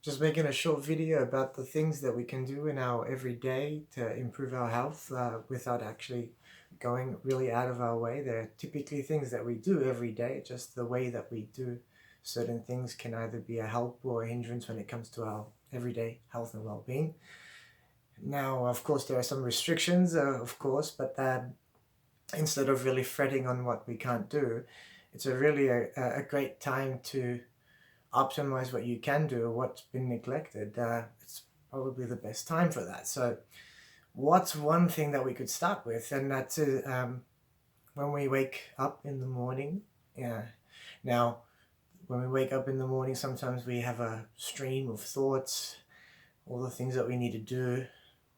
just making a short video about the things that we can do in our everyday to improve our health without actually going really out of our way. They're typically things that we do every day, just the way that we do certain things can either be a help or a hindrance when it comes to our everyday health and well-being. Now, of course, there are some restrictions, of course, but instead of really fretting on what we can't do, it's a great time to optimize what you can do, what's been neglected. It's probably the best time for that. So what's one thing that we could start with? And that's when we wake up in the morning. Yeah. Now, when we wake up in the morning, sometimes we have a stream of thoughts, all the things that we need to do,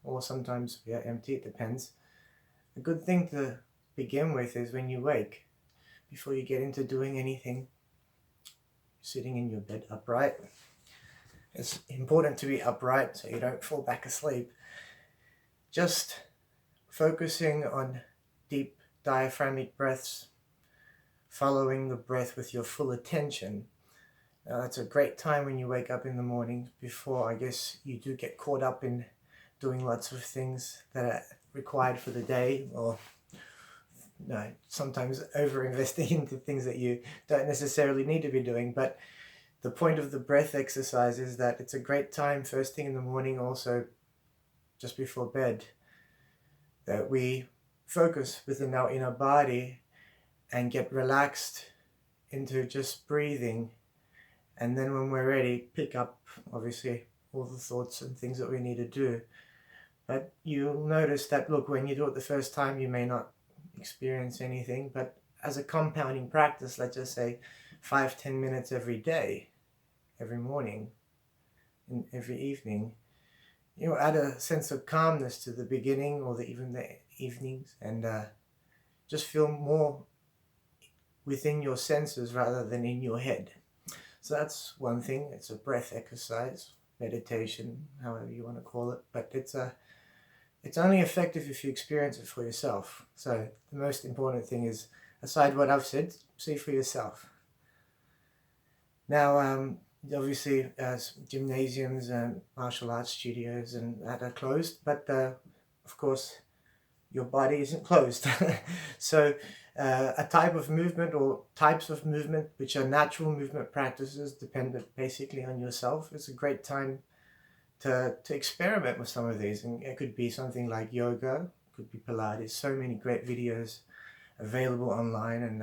or sometimes we are empty, it depends. A good thing to begin with is when you wake, before you get into doing anything, sitting in your bed upright. It's important to be upright so you don't fall back asleep. Just focusing on deep diaphragmatic breaths, following the breath with your full attention. Now, it's a great time when you wake up in the morning before, I guess, you do get caught up in doing lots of things that are required for the day, or sometimes over-investing into things that you don't necessarily need to be doing. But the point of the breath exercise is that it's a great time first thing in the morning, also just before bed, that we focus within our inner body and get relaxed into just breathing. And then when we're ready, pick up, obviously, all the thoughts and things that we need to do. But you'll notice that, look, when you do it the first time, you may not experience anything, but as a compounding practice, let's just say 5-10 minutes every day, every morning and every evening, add a sense of calmness to the beginning or even the evenings, and just feel more within your senses rather than in your head. So that's one thing. It's a breath exercise, meditation, however you want to call it, but it's only effective if you experience it for yourself. So the most important thing is, aside what I've said, see for yourself. Now, obviously, gymnasiums and martial arts studios and that are closed, but of course, your body isn't closed. So a type of movement or types of movement which are natural movement practices dependent basically on yourself, it's a great time to experiment with some of these. And it could be something like yoga, could be Pilates, so many great videos available online, and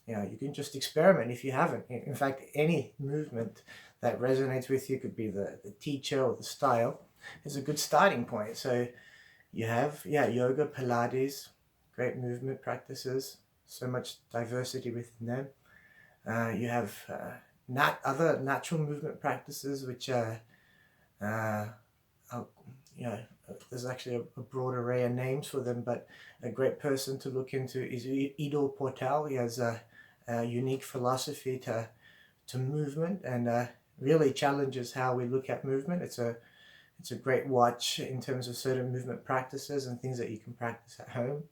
you can just experiment if you haven't. In fact, any movement that resonates with you, could be the teacher or the style, is a good starting point. So you have, yoga, Pilates, great movement practices, so much diversity within them. You have other natural movement practices, which are, there's actually a broad array of names for them, but a great person to look into is Ido Portal. He has a unique philosophy to movement, and really challenges how we look at movement. It's a great watch in terms of certain movement practices and things that you can practice at home.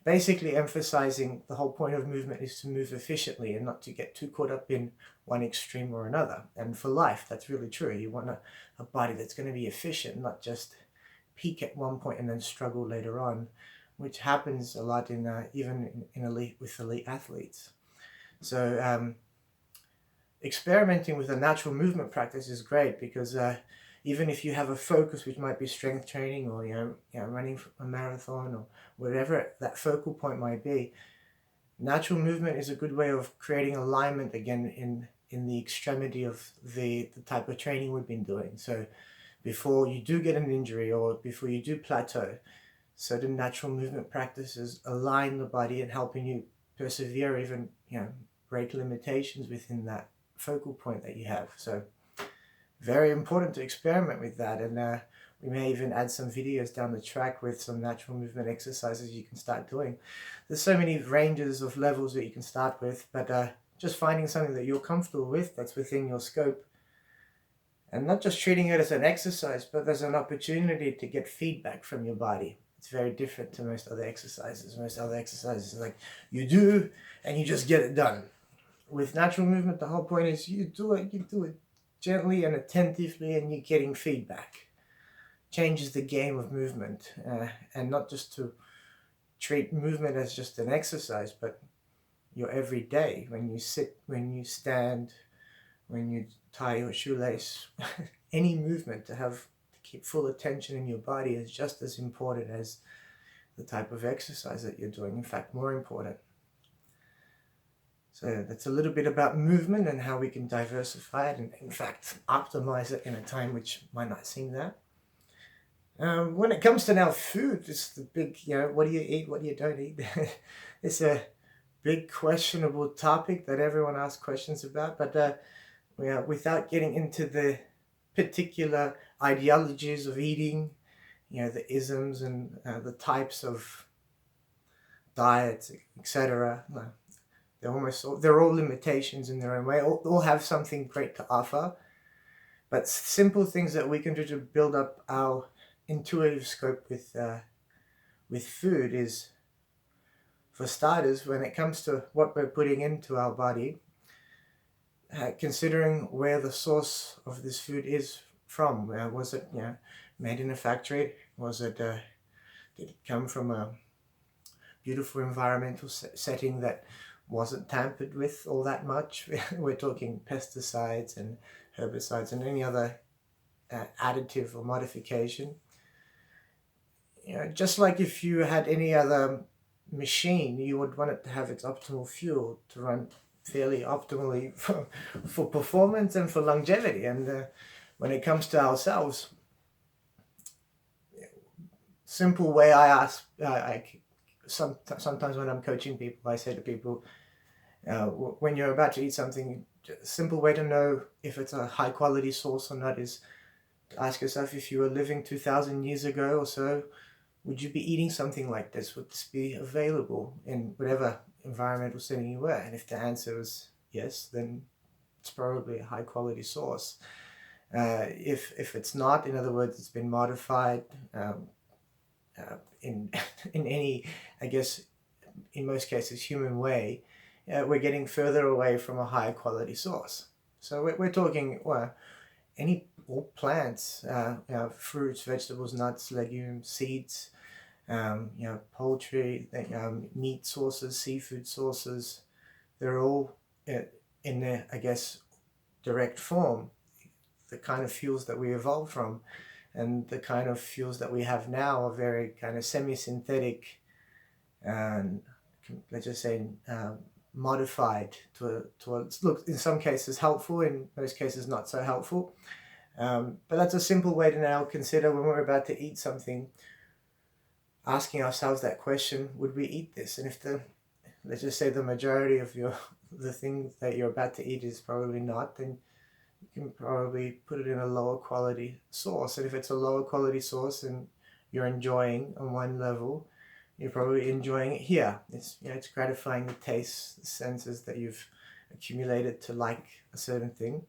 Basically emphasizing the whole point of movement is to move efficiently and not to get too caught up in one extreme or another. And for life, that's really true. You want a body that's going to be efficient, not just peak at one point and then struggle later on, which happens a lot even in elite athletes. So experimenting with a natural movement practice is great, because even if you have a focus which might be strength training or running a marathon or whatever that focal point might be, natural movement is a good way of creating alignment again in the extremity of the type of training we've been doing. So before you do get an injury or before you do plateau, certain natural movement practices align the body and helping you persevere, even break limitations within that focal point that you have. So very important to experiment with that, and we may even add some videos down the track with some natural movement exercises you can start doing. There's so many ranges of levels that you can start with, but just finding something that you're comfortable with, that's within your scope, and not just treating it as an exercise, but as an opportunity to get feedback from your body. It's very different to most other exercises. Most other exercises, like, you do and you just get it done. With natural movement, the whole point is you do it gently and attentively, and you're getting feedback. Changes the game of movement, and not just to treat movement as just an exercise, but your everyday, when you sit, when you stand, when you tie your shoelace, any movement to keep full attention in your body is just as important as the type of exercise that you're doing. In fact, more important. So that's a little bit about movement and how we can diversify it and, in fact, optimize it in a time which might not seem that. When it comes to now food, it's the big, what do you eat, what do you don't eat? It's a big questionable topic that everyone asks questions about, but without getting into the particular ideologies of eating, the isms and the types of diets, etc. They're all limitations in their own way. All have something great to offer, but simple things that we can do to build up our intuitive scope with food is, for starters, when it comes to what we're putting into our body, considering where the source of this food is from. Was it made in a factory? Did it come from a beautiful environmental setting that wasn't tampered with all that much? We're talking pesticides and herbicides and any other additive or modification. Just like if you had any other machine, you would want it to have its optimal fuel to run fairly optimally for performance and for longevity. And when it comes to ourselves, simple way I ask, sometimes when I'm coaching people, I say to people, when you're about to eat something, a simple way to know if it's a high quality source or not is to ask yourself, if you were living 2,000 years ago or so, would you be eating something like this? Would this be available in whatever environmental setting you were? And if the answer was yes, then it's probably a high quality source. If it's not, in other words, it's been modified in any, I guess, in most cases, human way, we're getting further away from a high quality source. So we're talking, all plants, fruits, vegetables, nuts, legumes, seeds, poultry, meat sources, seafood sources. They're all in their, I guess, direct form, the kind of fuels that we evolved from. And the kind of fuels that we have now are very kind of semi-synthetic and, let's just say, modified to look, in some cases helpful, in most cases not so helpful. But that's a simple way to now consider, when we're about to eat something, asking ourselves that question: would we eat this? And if let's just say the majority of the thing that you're about to eat is probably not, then you can probably put it in a lower quality source. And if it's a lower quality source and you're enjoying on one level, you're probably enjoying it here. It's gratifying the tastes, the senses that you've accumulated to like a certain thing.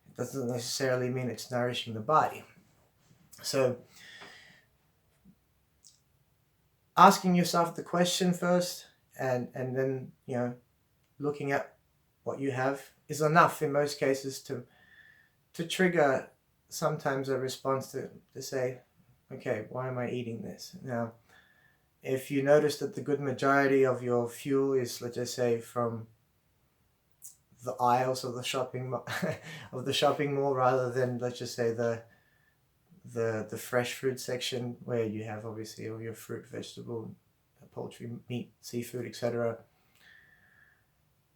It doesn't necessarily mean it's nourishing the body. So asking yourself the question first, and then looking at what you have is enough in most cases to trigger sometimes a response to say, okay, why am I eating this? Now, if you notice that the good majority of your fuel is, let's just say, from the aisles of the shopping mall, rather than, let's just say, the fresh fruit section, where you have obviously all your fruit, vegetable, poultry, meat, seafood, etc.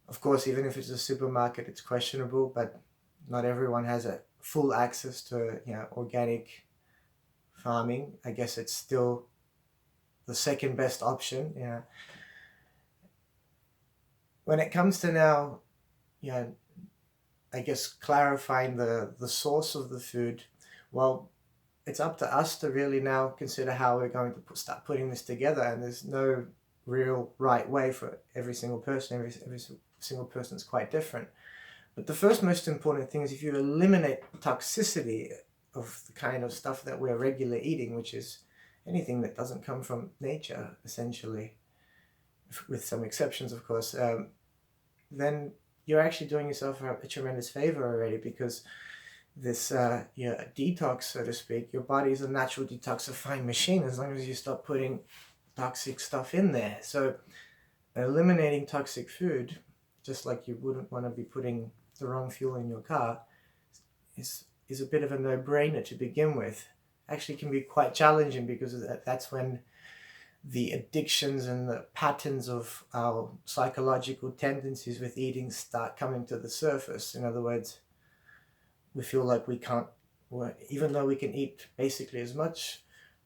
Of course, even if it's a supermarket, it's questionable, but not everyone has a full access to organic farming. I guess it's still the second best option. When it comes to now, I guess clarifying the source of the food, well, it's up to us to really now consider how we're going to start putting this together. And there's no real right way for every single person. Every single person is quite different. But the first most important thing is, if you eliminate toxicity of the kind of stuff that we're regularly eating, which is anything that doesn't come from nature, essentially, with some exceptions, of course, then you're actually doing yourself a tremendous favor already, because detox, so to speak. Your body is a natural detoxifying machine as long as you stop putting toxic stuff in there. So eliminating toxic food, just like you wouldn't want to be putting the wrong fuel in your car, is a bit of a no-brainer to begin with. Actually can be quite challenging because that's when the addictions and the patterns of our psychological tendencies with eating start coming to the surface. In other words, we feel like we can't, even though we can eat basically as much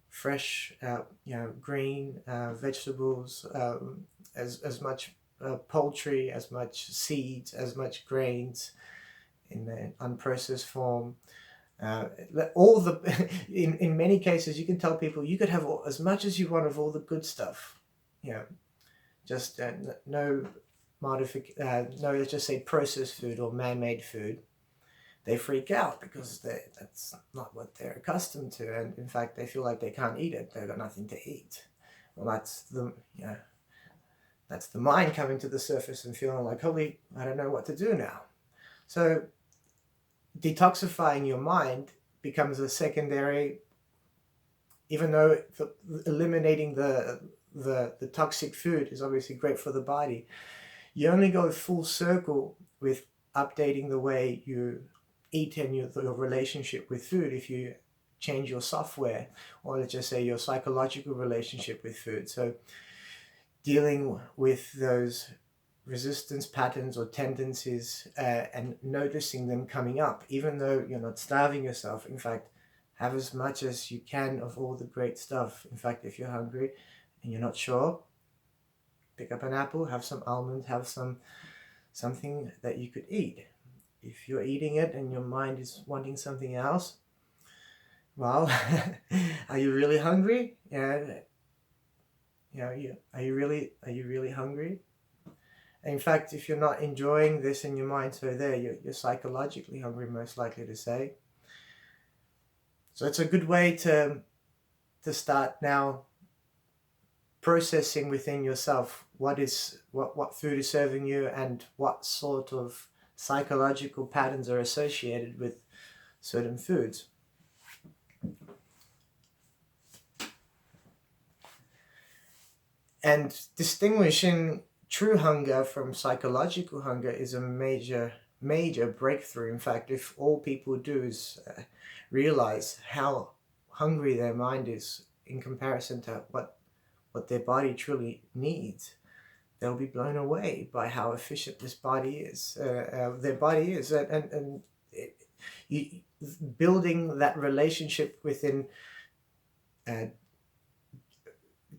fresh, green vegetables, as much poultry, as much seeds, as much grains in an unprocessed form. All the in many cases, you can tell people you could have as much as you want of all the good stuff. Just no let's just say processed food or man-made food. They freak out because that's not what they're accustomed to, and in fact they feel like they can't eat it. They've got nothing to eat. Well, that's the mind coming to the surface and feeling like, holy, I don't know what to do now. So detoxifying your mind becomes a secondary, even though eliminating the toxic food is obviously great for the body. You only go full circle with updating the way you eat and your relationship with food if you change your software, or let's just say your psychological relationship with food. So dealing with those resistance patterns or tendencies and noticing them coming up, even though you're not starving yourself. In fact, have as much as you can of all the great stuff. In fact, if you're hungry and you're not sure, pick up an apple, have some almonds, have something that you could eat. If you're eating it and your mind is wanting something else, well, are you really hungry? Are you really hungry? In fact, if you're not enjoying this in your mind, so there, you're psychologically hungry, most likely to say. So it's a good way to start now processing within yourself what food is serving you and what sort of psychological patterns are associated with certain foods. And distinguishing true hunger from psychological hunger is a major breakthrough. In fact, if all people do is realize how hungry their mind is in comparison to what their body truly needs, they'll be blown away by how efficient this body is, their body is, and building that relationship within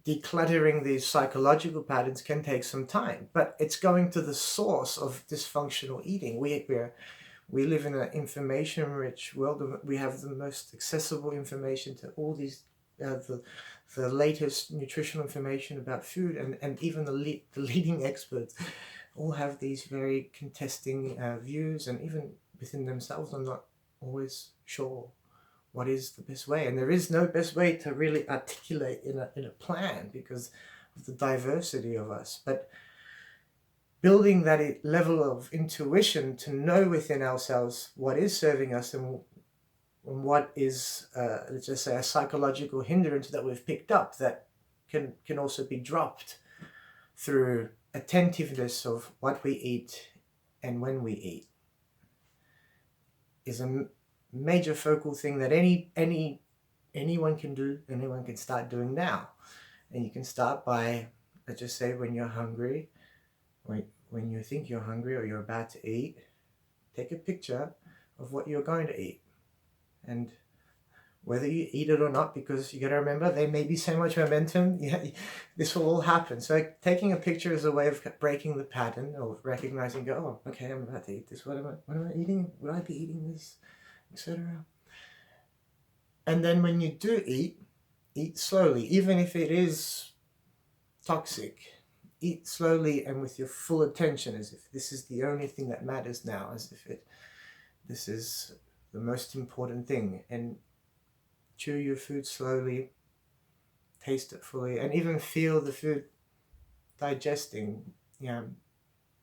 decluttering these psychological patterns can take some time, but it's going to the source of dysfunctional eating. We live in an information-rich world. We have the most accessible information to all these the latest nutritional information about food, and even the leading experts all have these very contesting views, and even within themselves are not always sure what is the best way. And there is no best way to really articulate in a plan because of the diversity of us. But building that level of intuition to know within ourselves what is serving us and what is, let's just say, a psychological hindrance that we've picked up that can also be dropped through attentiveness of what we eat and when we eat, is a major focal thing that anyone can do, anyone can start doing now. And you can start by, let's just say, when you're hungry, when you think you're hungry or you're about to eat, take a picture of what you're going to eat. And whether you eat it or not, because you got to remember, there may be so much momentum, this will all happen. So taking a picture is a way of breaking the pattern, or recognizing, oh, okay, I'm about to eat this. What am I eating? Would I be eating this? Etc. And then when you do eat slowly, even if it is toxic. Eat slowly and with your full attention, as if this is the only thing that matters now, as if this is the most important thing. And chew your food slowly, taste it fully, and even feel the food digesting,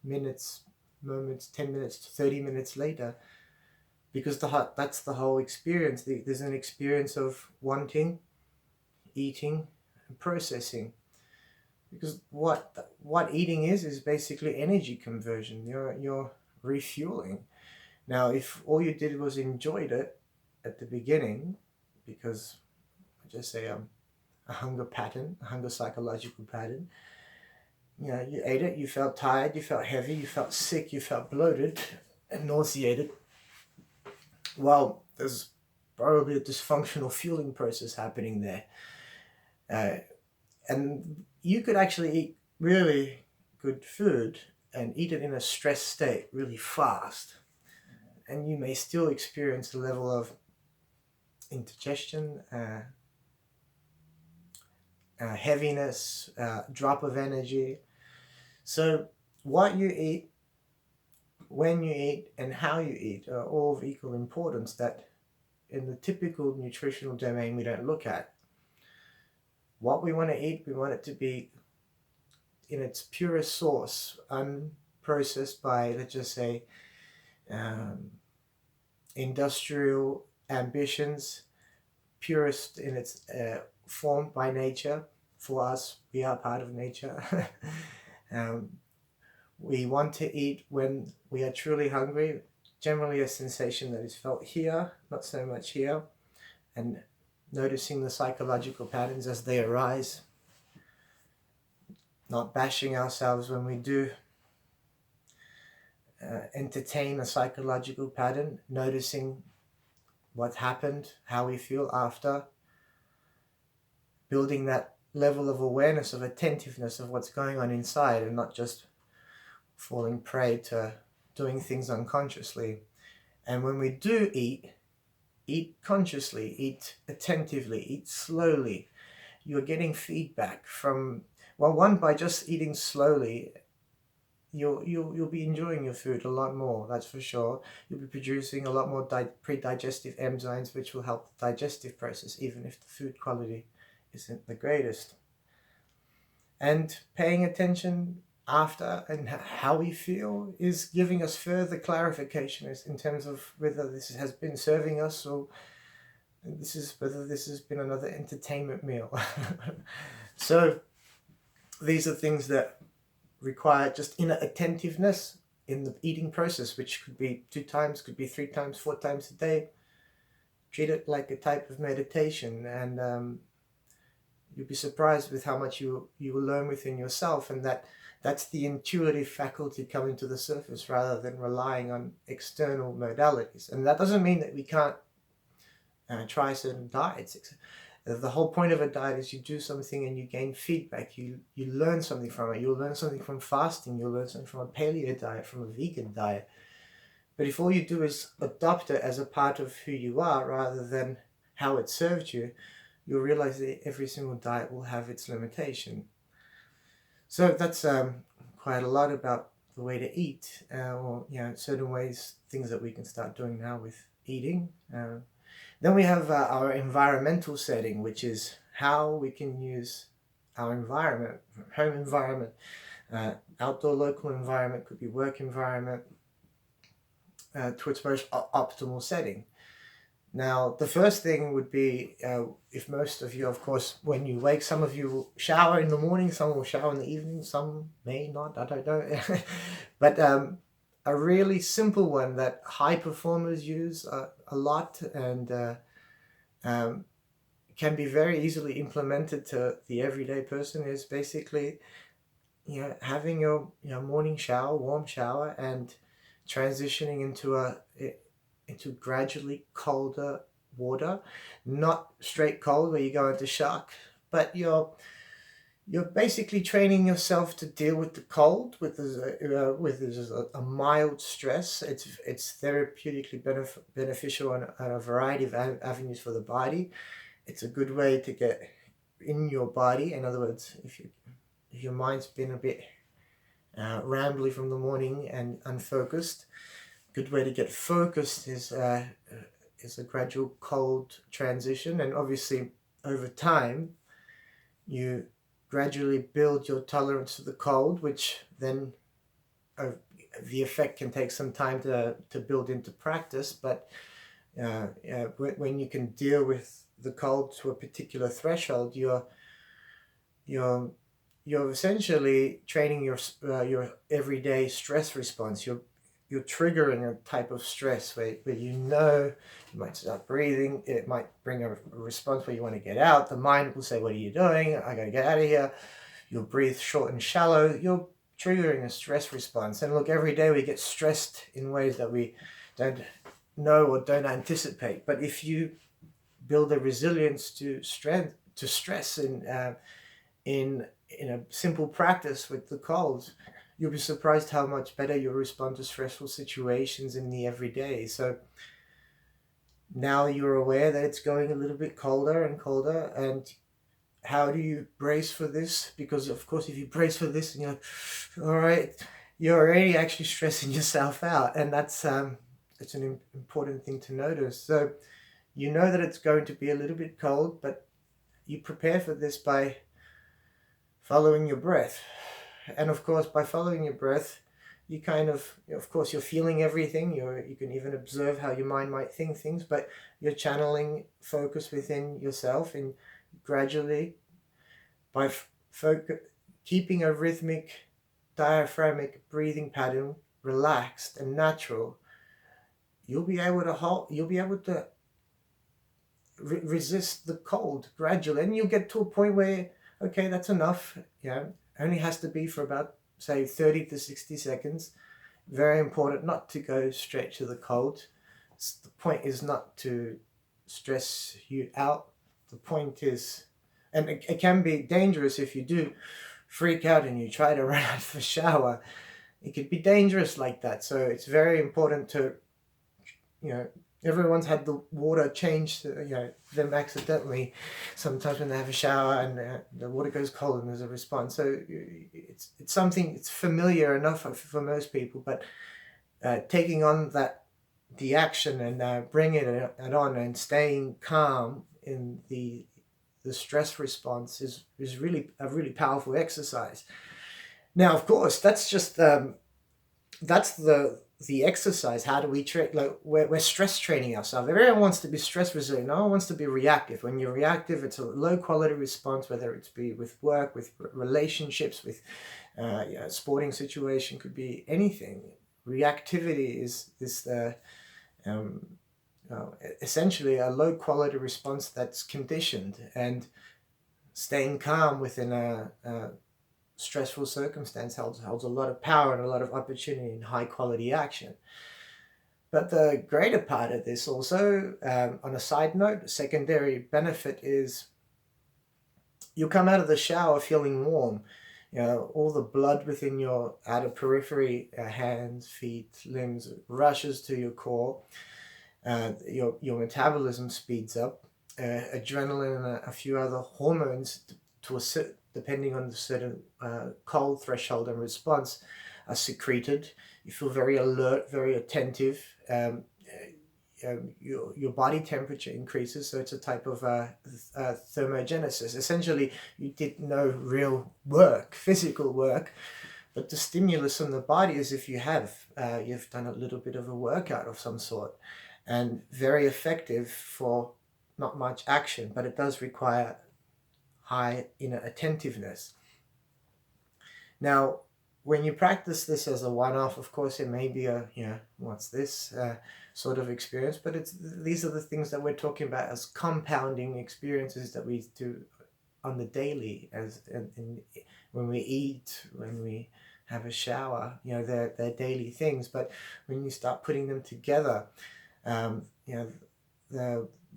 minutes, moments, 10 minutes, 30 minutes later. because that's the whole experience. There's an experience of wanting, eating, and processing. Because what eating is basically energy conversion. You're refueling. Now, if all you did was enjoyed it at the beginning, because I just say a hunger pattern, a hunger psychological pattern. You ate it, you felt tired, you felt heavy, you felt sick, you felt bloated and nauseated. Well, there's probably a dysfunctional fueling process happening there. And you could actually eat really good food and eat it in a stress state really fast. And you may still experience a level of indigestion, heaviness, drop of energy. So what you eat, when you eat, and how you eat are all of equal importance that in the typical nutritional domain we don't look at. What we want to eat, we want it to be in its purest source, unprocessed by, let's just say, industrial ambitions, purest in its form by nature. For us, we are part of nature. We want to eat when we are truly hungry, generally a sensation that is felt here, not so much here, and noticing the psychological patterns as they arise, not bashing ourselves when we do entertain a psychological pattern, noticing what happened, how we feel after, building that level of awareness, of attentiveness of what's going on inside, and not just falling prey to doing things unconsciously. And when we do eat consciously, eat attentively, eat slowly. You're getting feedback from, well, one, by just eating slowly, you'll be enjoying your food a lot more, that's for sure. You'll be producing a lot more pre-digestive enzymes, which will help the digestive process, even if the food quality isn't the greatest. And paying attention after and how we feel is giving us further clarification in terms of whether this has been serving us or whether this has been another entertainment meal. So these are things that require just inner attentiveness in the eating process, which could be 2 times, could be 3 times, 4 times a day. Treat it like a type of meditation, and you'll be surprised with how much you will learn within yourself, and that's the intuitive faculty coming to the surface rather than relying on external modalities. And that doesn't mean that we can't try certain diets. The whole point of a diet is you do something and you gain feedback. You learn something from it. You'll learn something from fasting. You'll learn something from a paleo diet, from a vegan diet. But if all you do is adopt it as a part of who you are rather than how it served you, you'll realize that every single diet will have its limitation. So that's quite a lot about the way to eat, or certain ways, things that we can start doing now with eating. Then we have our environmental setting, which is how we can use our environment, home environment, outdoor local environment, could be work environment, to its most optimal setting. Now, the first thing would be, if most of you, of course, when you wake, some of you will shower in the morning, some will shower in the evening, some may not, I don't know. But a really simple one that high performers use a lot and can be very easily implemented to the everyday person is basically, having your morning shower, warm shower, and transitioning into gradually colder water, not straight cold where you go into shock, but you're basically training yourself to deal with the cold with a mild stress. It's therapeutically beneficial on a variety of avenues for the body. It's a good way to get in your body. In other words, if your mind's been a bit rambly from the morning and unfocused, good way to get focused is a gradual cold transition. And obviously over time you gradually build your tolerance to the cold, which then the effect can take some time to build into practice, but when you can deal with the cold to a particular threshold, you're essentially training your everyday stress response. You're triggering a type of stress where you might start breathing. It might bring a response where you want to get out. The mind will say, "What are you doing? I got to get out of here." You'll breathe short and shallow. You're triggering a stress response. And look, every day we get stressed in ways that we don't know or don't anticipate. But if you build a resilience to stress in a simple practice with the cold, you'll be surprised how much better you'll respond to stressful situations in the everyday. So now you're aware that it's going a little bit colder and colder, and how do you brace for this? Because of course, if you brace for this and you're like, all right, you're already actually stressing yourself out, and that's it's an important thing to notice. So you know that it's going to be a little bit cold, but you prepare for this by following your breath. And of course, by following your breath, you of course, you're feeling everything. You can even observe how your mind might think things, but you're channeling focus within yourself, and gradually, by keeping a rhythmic, diaphragmic breathing pattern relaxed and natural, you'll be able to resist the cold gradually, and you'll get to a point where, okay, that's enough. Only has to be for about, say, 30 to 60 seconds. Very important not to go straight to the cold. The point is not to stress you out. The point is, and it can be dangerous if you do freak out and you try to run out of the shower. It could be dangerous like that. So it's very important to, everyone's had the water changed, them accidentally sometimes when they have a shower, and the water goes cold and there's a response. So it's something, it's familiar enough for most people, but taking on the action and bringing it on and staying calm in the stress response is really a really powerful exercise. Now, of course, that's just that's the exercise. How do we train? Like we're stress training ourselves. Everyone wants to be stress resilient. No one wants to be reactive. When you're reactive, it's a low quality response, whether it's be with work, with relationships, with sporting situation, could be anything. Reactivity is this essentially a low quality response that's conditioned, and staying calm within a stressful circumstance holds a lot of power and a lot of opportunity in high quality action. But the greater part of this also, on a side note, a secondary benefit is you'll come out of the shower feeling warm. All the blood within your outer periphery, hands, feet, limbs, rushes to your core. Your metabolism speeds up. Adrenaline and a few other hormones, depending on the certain cold threshold and response, are secreted. You feel very alert, very attentive. Your body temperature increases, so it's a type of thermogenesis. Essentially, you did no real work, physical work, but the stimulus on the body is if you've done a little bit of a workout of some sort, and very effective for not much action, but it does require high inner attentiveness. Now, when you practice this as a one-off, of course, it may be a, what's this sort of experience, but these are the things that we're talking about as compounding experiences that we do on the daily, when we eat, when we have a shower, they're daily things. But when you start putting them together,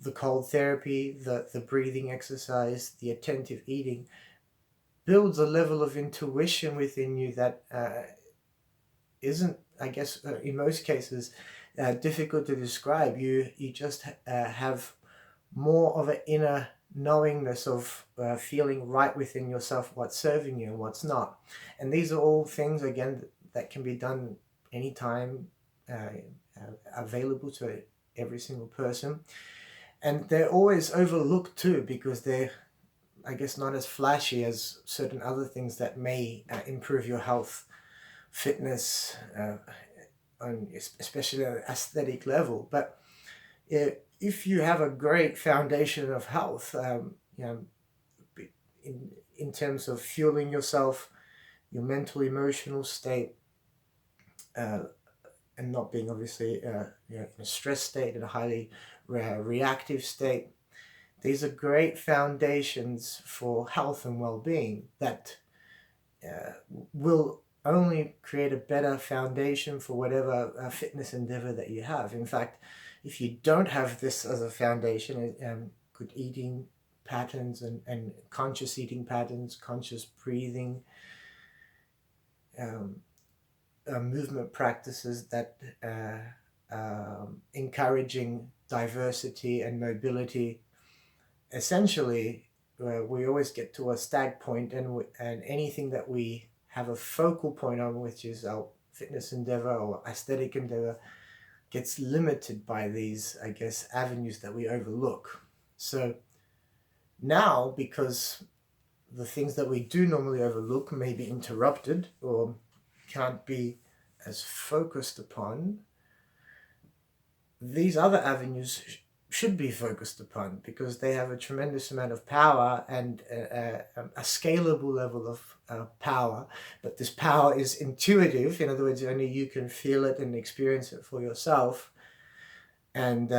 the cold therapy, the breathing exercise, the attentive eating, builds a level of intuition within you that isn't, I guess, in most cases, difficult to describe. You just have more of an inner knowingness of feeling right within yourself what's serving you and what's not. And these are all things, again, that can be done anytime, available to every single person. And they're always overlooked too, because they're, I guess, not as flashy as certain other things that may improve your health fitness, especially at an aesthetic level. But if you have a great foundation of health, in terms of fueling yourself, your mental, emotional state, and not being obviously in a stress state, in a highly reactive state, these are great foundations for health and well-being that will only create a better foundation for whatever fitness endeavor that you have. In fact, if you don't have this as a foundation, good eating patterns and conscious eating patterns, conscious breathing, movement practices that encouraging diversity and mobility, essentially we always get to a stag point, and anything that we have a focal point on, which is our fitness endeavor or aesthetic endeavor, gets limited by these, I guess, avenues that we overlook. So now, because the things that we do normally overlook may be interrupted or can't be as focused upon, these other avenues should be focused upon, because they have a tremendous amount of power and a scalable level of power. But this power is intuitive. In other words, only you can feel it and experience it for yourself. And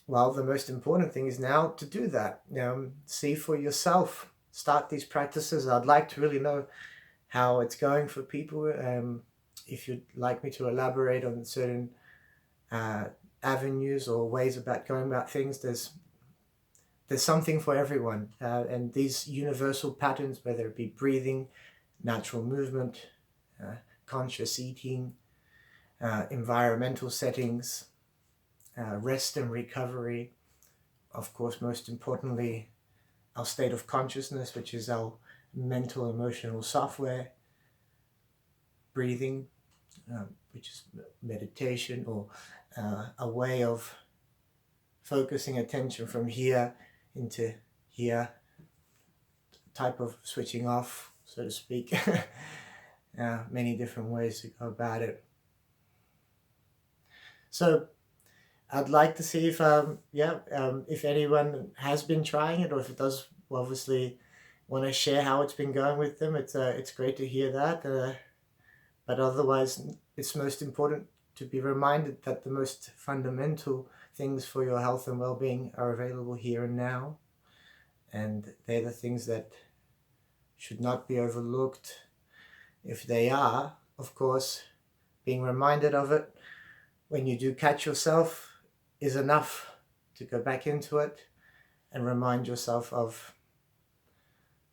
well, the most important thing is now to do that. See for yourself. Start these practices. I'd like to really know how it's going for people. If you'd like me to elaborate on certain avenues or ways about going about things, there's something for everyone. And these universal patterns, whether it be breathing, natural movement, conscious eating, environmental settings, rest and recovery, of course, most importantly, our state of consciousness, which is our mental, emotional software, breathing, which is meditation, or a way of focusing attention from here into here, type of switching off, so to speak. Many different ways to go about it. So I'd like to see if anyone has been trying it, or if it does obviously want to share how it's been going with them. It's great to hear that. But otherwise, it's most important to be reminded that the most fundamental things for your health and well-being are available here and now. And they're the things that should not be overlooked. If they are, of course, being reminded of it when you do catch yourself is enough to go back into it and remind yourself of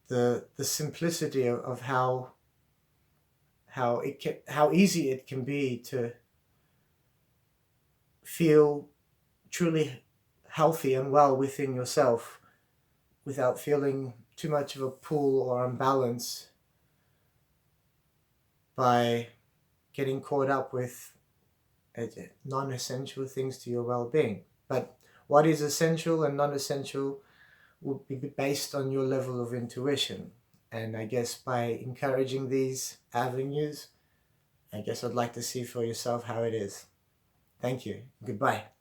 the simplicity of how easy it can be to feel truly healthy and well within yourself without feeling too much of a pull or imbalance by getting caught up with non-essential things to your well-being. But what is essential and non-essential will be based on your level of intuition. And I guess by encouraging these avenues, I guess I'd like to see for yourself how it is. Thank you. Goodbye.